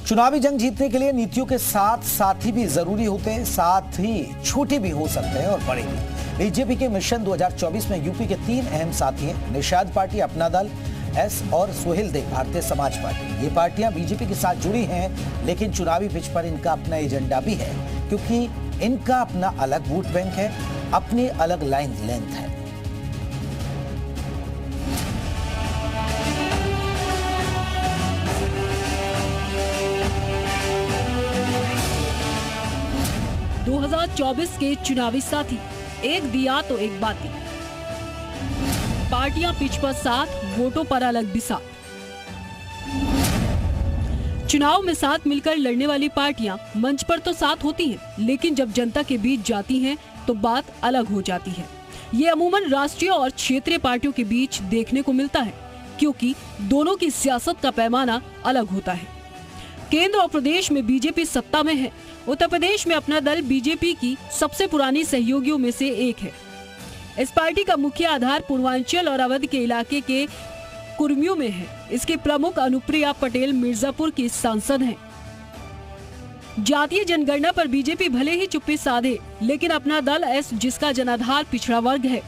चुनावी जंग जीतने के लिए नीतियों के साथ साथी भी जरूरी होते हैं, साथ ही छोटे भी हो सकते हैं और बड़े भी। बीजेपी के मिशन 2024 में यूपी के 3 अहम साथी हैं, निषाद पार्टी, अपना दल, एस और सुहेल देव भारतीय समाज पार्टी। ये पार्टियां बीजेपी के साथ जुड़ी हैं, लेकिन चुनावी पिच पर इनका अपना एजेंडा भी है, क्योंकि इनका अपना अलग वोट बैंक है, अपनी अलग लाइन लेंथ है। दो 2024 के चुनावी साथी, एक दिया तो एक बाती। पार्टियां पिच पर साथ, वोटों पर अलग बिसात। चुनाव में साथ मिलकर लड़ने वाली पार्टियां मंच पर तो साथ होती हैं, लेकिन जब जनता के बीच जाती हैं तो बात अलग हो जाती है। ये अमूमन राष्ट्रीय और क्षेत्रीय पार्टियों के बीच देखने को मिलता है, क्योंकि दोनों की सियासत का पैमाना अलग होता है। केंद्र और प्रदेश में बीजेपी सत्ता में है। उत्तर प्रदेश में अपना दल बीजेपी की सबसे पुरानी सहयोगियों में से एक है। इस पार्टी का मुख्य आधार पूर्वांचल और अवध के इलाके के कुर्मियों में है। इसके प्रमुख अनुप्रिया पटेल मिर्जापुर की सांसद हैं। जातीय जनगणना पर बीजेपी भले ही चुप्पी साधे, लेकिन अपना दल एस, जिसका जनाधार पिछड़ा वर्ग है,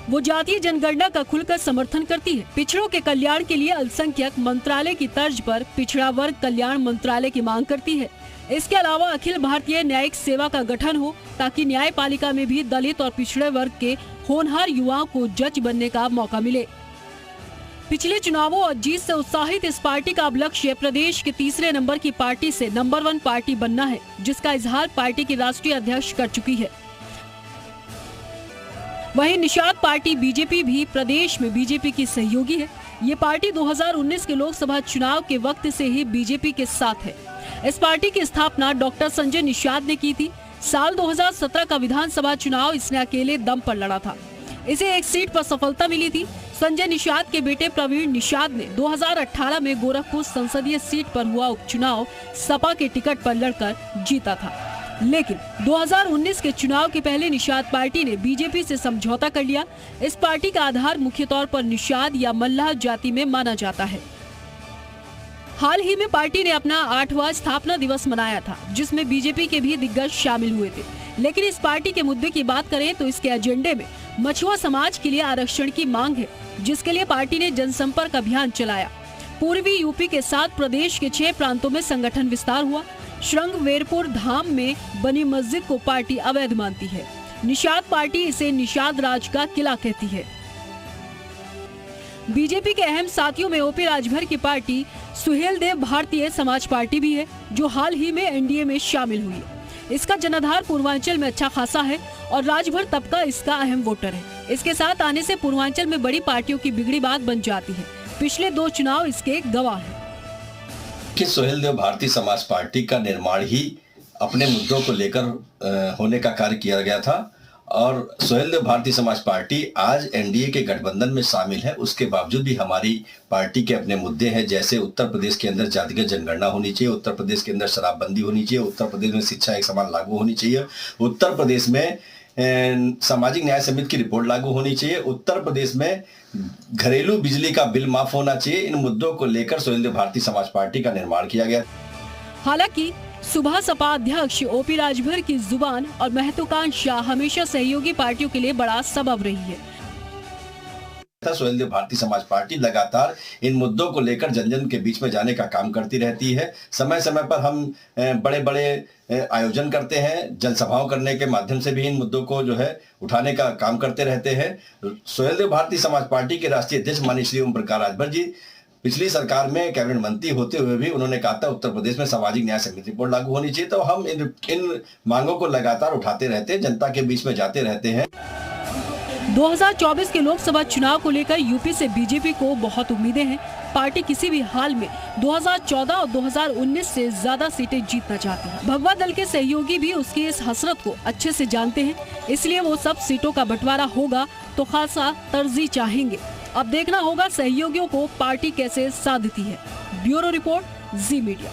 वो जातीय जनगणना का खुलकर समर्थन करती है। पिछड़ों के कल्याण के लिए अल्पसंख्यक मंत्रालय की तर्ज पर पिछड़ा वर्ग कल्याण मंत्रालय की मांग करती है। इसके अलावा अखिल भारतीय न्यायिक सेवा का गठन हो, ताकि न्यायपालिका में भी दलित और पिछड़े वर्ग के होनहार युवाओं को जज बनने का मौका मिले। पिछले चुनावों और जीत से उत्साहित इस पार्टी का अब लक्ष्य प्रदेश के तीसरे नंबर की पार्टी से नंबर 1 पार्टी बनना है, जिसका इजहार पार्टी की राष्ट्रीय अध्यक्ष कर चुकी है। वहीं निषाद पार्टी बीजेपी भी प्रदेश में बीजेपी की सहयोगी है। ये पार्टी 2019 के लोकसभा चुनाव के वक्त से ही बीजेपी के साथ है। इस पार्टी की स्थापना डॉक्टर संजय निषाद ने की थी। साल 2017 का विधानसभा चुनाव इसने अकेले दम पर लड़ा था। इसे एक सीट पर सफलता मिली थी। संजय निषाद के बेटे प्रवीण निषाद ने 2018 में गोरखपुर संसदीय सीट पर हुआ उपचुनाव सपा के टिकट पर लड़कर जीता था, लेकिन 2019 के चुनाव के पहले निषाद पार्टी ने बीजेपी से समझौता कर लिया। इस पार्टी का आधार मुख्य तौर पर निषाद या मल्लाह जाति में माना जाता है। हाल ही में पार्टी ने अपना 8वां स्थापना दिवस मनाया था, जिसमें बीजेपी के भी दिग्गज शामिल हुए थे। लेकिन इस पार्टी के मुद्दे की बात करें तो इसके एजेंडे में मछुआ समाज के लिए आरक्षण की मांग है, जिसके लिए पार्टी ने जनसंपर्क अभियान चलाया। पूर्वी यूपी के साथ प्रदेश के 6 प्रांतों में संगठन विस्तार हुआ। श्रृंगवेरपुर धाम में बनी मस्जिद को पार्टी अवैध मानती है। निषाद पार्टी इसे निषाद राज का किला कहती है। बीजेपी के अहम साथियों में ओपी राजभर की पार्टी सुहेल देव भारतीय समाज पार्टी भी है, जो हाल ही में एनडीए में शामिल हुई है। इसका जनाधार पूर्वांचल में अच्छा खासा है और राजभर तबका इसका अहम वोटर है। इसके साथ आने से पूर्वांचल में बड़ी पार्टियों की बिगड़ी बात बन जाती है। पिछले 2 चुनाव इसके गवाह हैं। कि सुहेल देव भारतीय समाज पार्टी का निर्माण ही अपने मुद्दों को लेकर होने का कार्य किया गया था, और सुहेल देव भारतीय समाज पार्टी आज एनडीए के गठबंधन में शामिल है। उसके बावजूद भी हमारी पार्टी के अपने मुद्दे हैं, जैसे उत्तर प्रदेश के अंदर जातिगत जनगणना होनी चाहिए, उत्तर प्रदेश के अंदर शराबबंदी होनी चाहिए, उत्तर प्रदेश में शिक्षा एक समान लागू होनी चाहिए, उत्तर प्रदेश में सामाजिक न्याय समिति की रिपोर्ट लागू होनी चाहिए, उत्तर प्रदेश में घरेलू बिजली का बिल माफ होना चाहिए। इन मुद्दों को लेकर सुहेल देव भारतीय समाज पार्टी का निर्माण किया गया। हालांकि सुबह सपा अध्यक्ष ओपी राजभर की जुबान और महत्वाकांक्षा हमेशा सहयोगी पार्टियों के लिए बड़ा सबब रही है। सुहेल देव भारतीय समाज पार्टी लगातार इन मुद्दों को लेकर जन जन के बीच में जाने का काम करती रहती है। समय समय पर हम बड़े बड़े आयोजन करते हैं, जनसभाओं करने के माध्यम से भी इन मुद्दों को जो है उठाने का काम करते रहते हैं। सुहेल देव भारतीय समाज पार्टी के राष्ट्रीय अध्यक्ष माननीय श्री ओम प्रकाश राजभर जी पिछली सरकार में कैबिनेट मंत्री होते हुए भी उन्होंने कहा था उत्तर प्रदेश में सामाजिक न्याय समिति रिपोर्ट लागू होनी चाहिए। तो हम इन मांगों को लगातार उठाते रहते हैं, जनता के बीच में जाते रहते हैं। 2024 के लोकसभा चुनाव को लेकर यूपी से बीजेपी को बहुत उम्मीदें हैं। पार्टी किसी भी हाल में 2014 और 2019 से ज्यादा सीटें जीतना चाहती है। भगवा दल के सहयोगी भी उसकी इस हसरत को अच्छे से जानते हैं, इसलिए वो सब सीटों का बंटवारा होगा तो खासा तरजीह चाहेंगे। अब देखना होगा सहयोगियों को पार्टी कैसे साधती है। ब्यूरो रिपोर्ट, जी मीडिया।